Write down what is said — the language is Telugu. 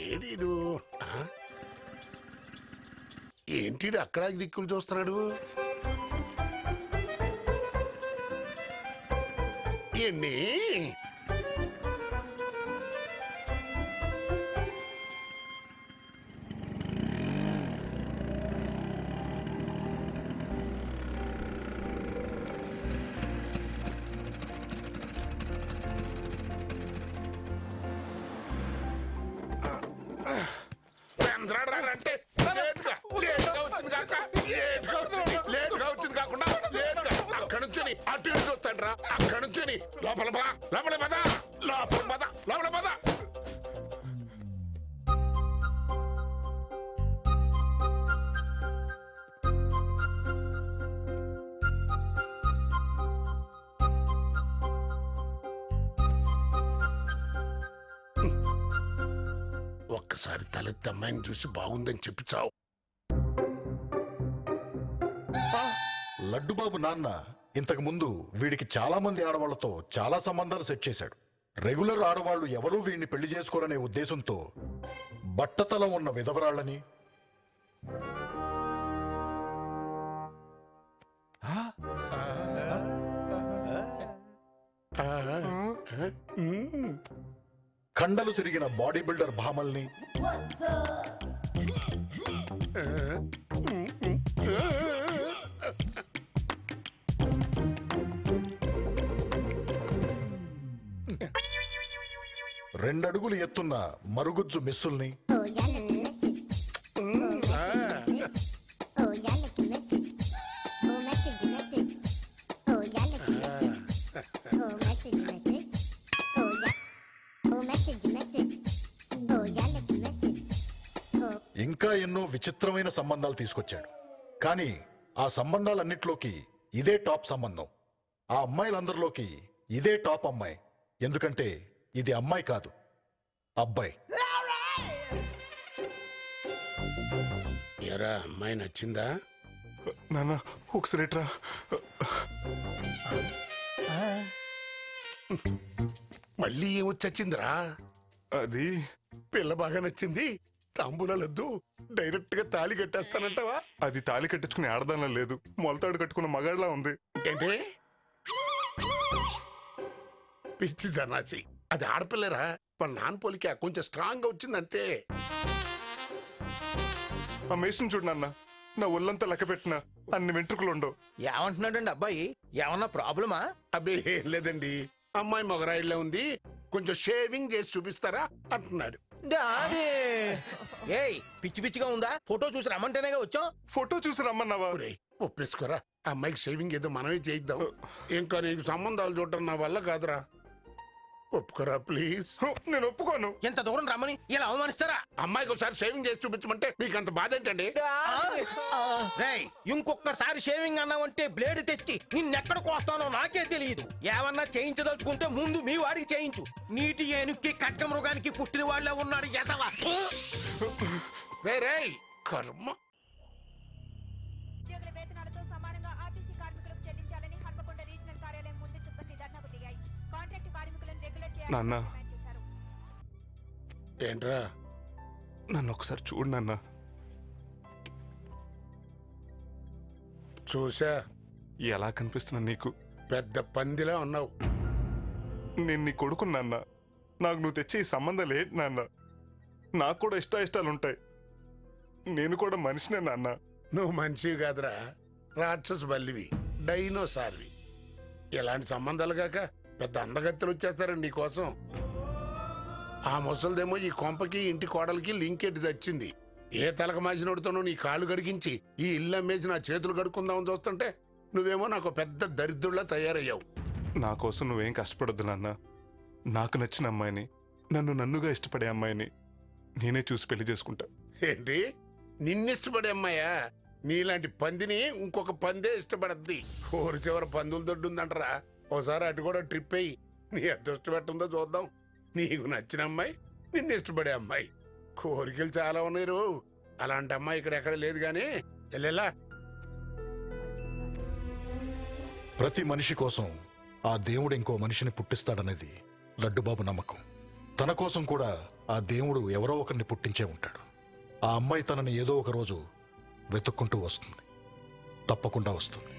ఏడీడు ఏంటి అక్కడ దిక్కులు చూస్తున్నాడు? ఎన్ని అంటే లేట్గా వచ్చింది కాకుండా అక్కడ నుంచి అటు ఇటు చూస్తాడు రా. అక్కడ నుంచి లోపల పద, లోపల పద, లోపల పద, లోపల పద. ఒక్కసారి తలెత్తి అమ్మాయిని చూసి బాగుందని చెప్పి చావు. లడ్డుబాబు నాన్న ఇంతకు ముందు వీడికి చాలా మంది ఆడవాళ్లతో చాలా సంబంధాలు సెట్ చేశాడు. రెగ్యులర్ ఆడవాళ్లు ఎవరూ వీడిని పెళ్లి చేసుకోరనే ఉద్దేశంతో బట్టతల ఉన్న విధవరాళ్ళని, కండలు తిరిగిన బాడీ బిల్డర్ భామల్ని, రెండడుగులు ఎత్తున్న మరుగుజ్జు మిస్సుల్ని, ఇంకా ఎన్నో విచిత్రమైన సంబంధాలు తీసుకొచ్చాడు. కానీ ఆ సంబంధాలన్నిట్లోకి ఇదే టాప్ సంబంధం. ఆ అమ్మాయిలందరిలోకి ఇదే టాప్ అమ్మాయి. ఎందుకంటే ఇది అమ్మాయి కాదు, అబ్బాయి. ఎరా అమ్మాయి నచ్చిందా? నాన్న ఒకసారి రా. మళ్ళీ ఏమొచ్చిందిరా? అది పిల్ల బాగా నచ్చింది, తాంబూలొద్దు, డైరెక్ట్ గా తాళి కట్టేస్తానంటావా? అది తాళి కట్టించుకుని ఆడదానిలా లేదు, మొలతాడు కట్టుకున్న మగాడిలా ఉంది. ఏంటి పిచ్చి జనాచి? అది ఆడపిల్లరా, వాళ్ళ నాన్న పోలిక కొంచెం స్ట్రాంగ్ గా వచ్చింది అంతే. ఆ మేషన్ చూడు నాన్న, నా ఒళ్ళంతా లెక్క పెట్టిన అన్ని వెంట్రుకలు ఉండవు. ఏమంటున్నాడండి అబ్బాయి? ఏమన్నా ప్రాబ్లమా? అబ్బే ఏం లేదండి, అమ్మాయి మొగరాయిల్లో ఉంది, కొంచెం షేవింగ్ చేసి చూపిస్తారా అంటున్నాడు. ఏయ్ పిచ్చి పిచ్చిగా ఉందా? ఫోటో చూసి రమ్మంటేనేగా వచ్చాం. ఫోటో చూసి రమ్మన్నావా? ఒప్పేసుకోరా, అమ్మాయికి షేవింగ్ ఏదో మనమే చేయిద్దాం. ఇంకా నీకు సంబంధాలు చూడటం నా వల్ల కాదురా, ఒప్పుకోరా ప్లీజ్. నేను ఒప్పుకోను. ఎంత దూరం రమ్మని ఇలా అవమానిస్తారా? అమ్మాయికి ఒకసారి షేవింగ్ చేసి చూపించమంటే మీకు అంత బాధ ఏంటండి? ఇంకొకసారి షేవింగ్ అన్నావంటే బ్లేడ్ తెచ్చి నిన్నెక్కడ కోస్తానో నాకే తెలియదు. ఏమన్నా చేయించదలుచుకుంటే ముందు మీ వాడికి చేయించు. నీటి ఏనుక్కి ఖడ్గ మృగానికి పుట్టిన వాళ్ళే ఉన్నాడు ఎదవా. రే కర్మ. నాన్న ఏంట్రా? నన్ను ఒకసారి చూడు నాన్న. చూసా, ఎలా కనిపిస్తున్నా నీకు? పెద్ద పందిలా ఉన్నావు. నేను నీ కొడుకు నాన్న, నాకు నువ్వు తెచ్చే ఈ సంబంధాలు ఏంటి నాన్న? నాకు కూడా ఇష్టాలుంటాయి, నేను కూడా మనిషినే నాన్న. నువ్వు మనిషివి కాదురా, రాక్షసు బల్లివి, డైనోసార్వి. ఇలాంటి సంబంధాలు కాక పెద్ద అందగత్తెలు వచ్చేస్తారండి నీకోసం. ఆ ముసలిదేమో ఈ కొంపకి ఇంటి కోడలికి లింకెట్ చచ్చింది. ఏ తలక మాసినోడితోనూ నీ కాళ్ళు గడిగించి ఈ ఇల్లు అమ్మేసి నా చేతులు కడుక్కుందామని చూస్తుంటే నువ్వేమో నాకు పెద్ద దరిద్రుల్లా తయారయ్యావు. నా కోసం నువ్వేం కష్టపడొద్దు నాన్న. నాకు నచ్చిన అమ్మాయిని, నన్నుగా ఇష్టపడే అమ్మాయిని నేనే చూసి పెళ్లి చేసుకుంటా. ఏంటి, నిన్నిష్టపడే అమ్మాయా? నీలాంటి పందిని ఇంకొక పందే ఇష్టపడద్ది. ఊరి చివర పందుల దొడ్డు ఉందంటరా, ఓసారి అటు కూడా ట్రిప్ అయ్యి నీ అదృష్టం పెట్టిందో చూద్దాం. నీకు నచ్చిన అమ్మాయి, నిన్ను ఇష్టపడే అమ్మాయి. కోరికలు చాలా ఉన్నాయి. అలాంటి అమ్మాయి ఇక్కడ ఎక్కడ లేదు గాని వెళ్ళేలా. ప్రతి మనిషి కోసం ఆ దేవుడు ఇంకో మనిషిని పుట్టిస్తాడనేది లడ్డుబాబు నమ్మకం. తన కోసం కూడా ఆ దేవుడు ఎవరో ఒకరిని పుట్టించే ఉంటాడు. ఆ అమ్మాయి తనని ఏదో ఒక రోజు వెతుక్కుంటూ వస్తుంది, తప్పకుండా వస్తుంది.